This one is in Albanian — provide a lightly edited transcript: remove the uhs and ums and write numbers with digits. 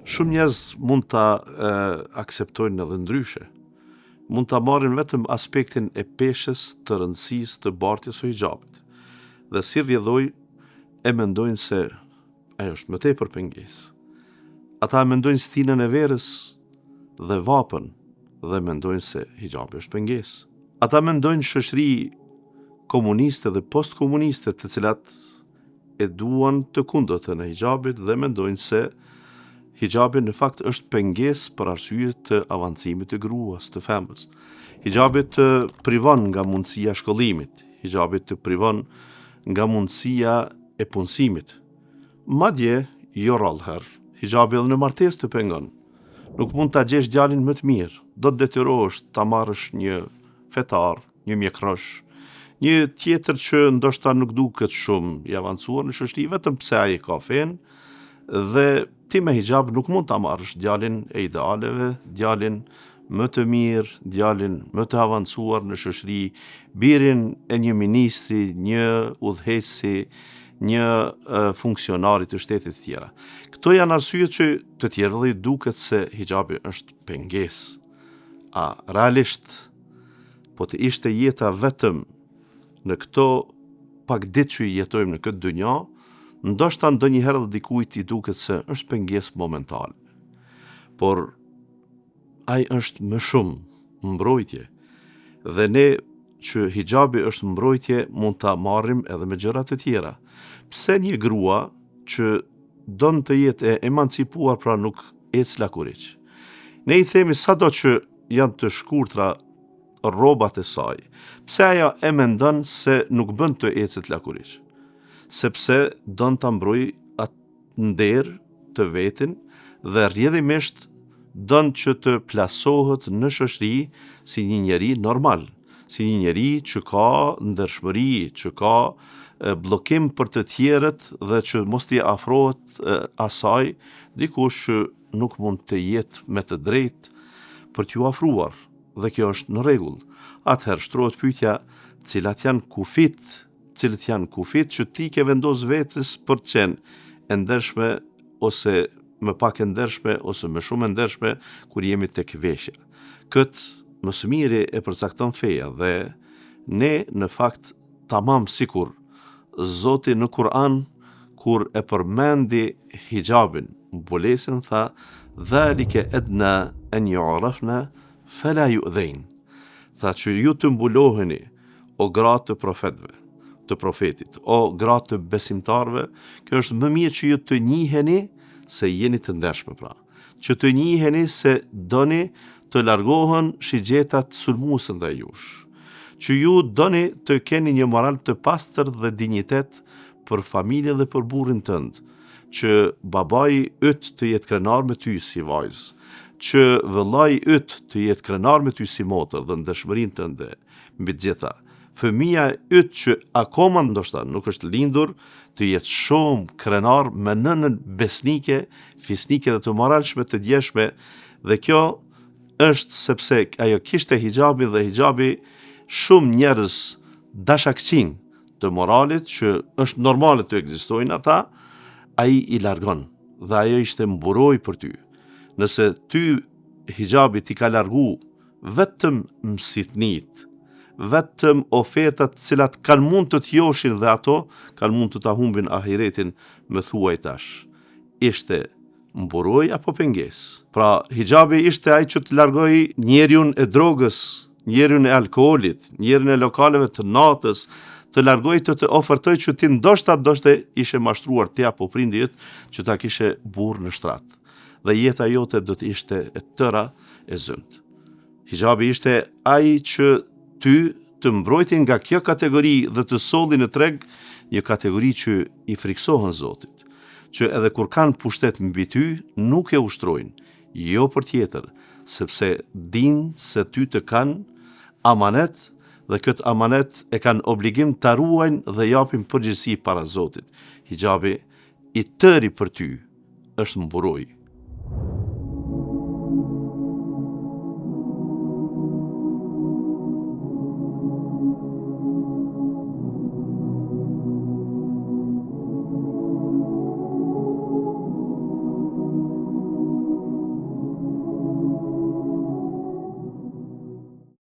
Shumë njerëz mund ta akseptojnë edhe ndryshe. Mund ta marrin vetëm aspektin e peshës të rëndësisë të bartjes së hijabit. Dhe si rrjedhoj e mendojnë se ajo është më tepër pengesë. Ata mendojnë stinën e verës dhe vapën dhe mendojnë se hijabi është pengesë. Ata mendojnë shoqëri komuniste dhe postkomuniste të cilat e duan të kundërtën e hijabit dhe mendojnë se hijabi në fakt është pengesë për arsye të avancimit të gruas, të femrës. Hijabi të privon nga mundësia e shkollimit, hijabi të privon nga mundësia e punësimit. Madje jo rallëherë, hijabi edhe në martesë të pengon. Nuk mund ta gjesh djalin më të mirë, do të detyrohesh ta marrësh një fetar, një mjekrosh, një tjetër që ndoshta nuk duket shumë i avancuar në shoqëri, vetëm pse ai ka fen, dhe ti me hijab nuk mund ta marrësh djalin e idealeve, djalin më të mirë, djalin më të avancuar në shoqëri, birin e një ministri, një udhëheqësi, një funksionari të shtetit të tjera. Këto janë arsyet që të tjerëve duket se hijabi është pengesë. A realisht po të ishte jeta vetëm në këto pak ditë që jetojmë në këtë dynja, ndoshta ndonjëherë dhe dikujt i duket se është pengesë momentale. Por ai është më shumë mbrojtje. Dhe ne që hijabi është mbrojtje mund ta marrim edhe me gjëra të tjera. Pse një grua që don të jetë e emancipuar, pra nuk ec lakuriç. Ne i themi sado që janë të shkurtra rrobat e saj. Pse ajo e mendon se nuk bën të ecet lakuriç? Sepse don ta mbrojë atë nder të vetin dhe rrjedhimisht don që të plasohet në shoqëri si një njeri normal, si një njeri që ka ndershmëri, që ka bllokim për të tjerët dhe që mos t'i afrohet asaj dikush që nuk mund të jetë me të drejtë për t'ju afruar, dhe kjo është në rregull. Atëherë shtrohet pyetja, cilët janë kufit që ti ke vendos vetes për të qenë e ndershme ose më pak e ndershme ose më shumë e ndershme kur jemi tek veshja. Këtë më së miri e përcakton feja dhe ne në fakt tamam sikur Zoti në Kur'an kur e përmendi hijabin, mbulesën tha dhalike edna an yu'rafna fala yu'dhain. Tha që ju të mbuloheni o gratë të profetit, o gratë të besimtarve, kjo është më mirë që ju të njiheni se jeni të ndershme, pra. Që të njiheni se doni të largohen shigjetat sulmuese ndaj jush. Që ju doni të keni një moral të pastër dhe dinjitet për familjen dhe për burrin tënd, që babai yt të jetë krenar me ty si vajzë, që vëllai yt të jetë krenar me ty si motër dhe ndershmërinë tënde mbi të gjitha. Fëmia yt që akoma ndoshta nuk është lindur të jetë shumë krenar me nënën besnike, fisnike dhe të moralshme të djeshme, dhe kjo është sepse ajo kishte hijabin dhe hijabi shumë njerëz dashakçin të moralit që është normale të ekzistojnë ata, ai i largon dhe ajo ishte mburoj për ty. Nëse ty hijabi ti ka largu vetëm msitnit, vetëm ofertat cilat kanë mund të t'joshin dhe ato kanë mund të ta humbin ahiretin, më thuaj tash, ishte mburoj apo pengesë? Pra hijabi ishte ai që të largoi njeriun e drogës, njeriun e alkoolit, njeriun e lokaleve të natës, të largoj të ofertoj që ti ndoshta ishe mashtruar ti apo prindi yt që ta kishe burr në shtrat. Dhe jeta jote do të ishte e tëra e zëmt. Hijabi ishte ai që ty të mbrojti nga kjo kategori dhe të solli në treg një kategori që i friksohen Zotit, që edhe kur kanë pushtet mbi ty nuk e ushtrojnë, jo për tjetër, sepse din se ty të kanë amanet dhe këtë amanet e kanë obligim të ruajnë dhe japin përgjegjësi para Zotit. Hijabi i tëri për ty është mburoj.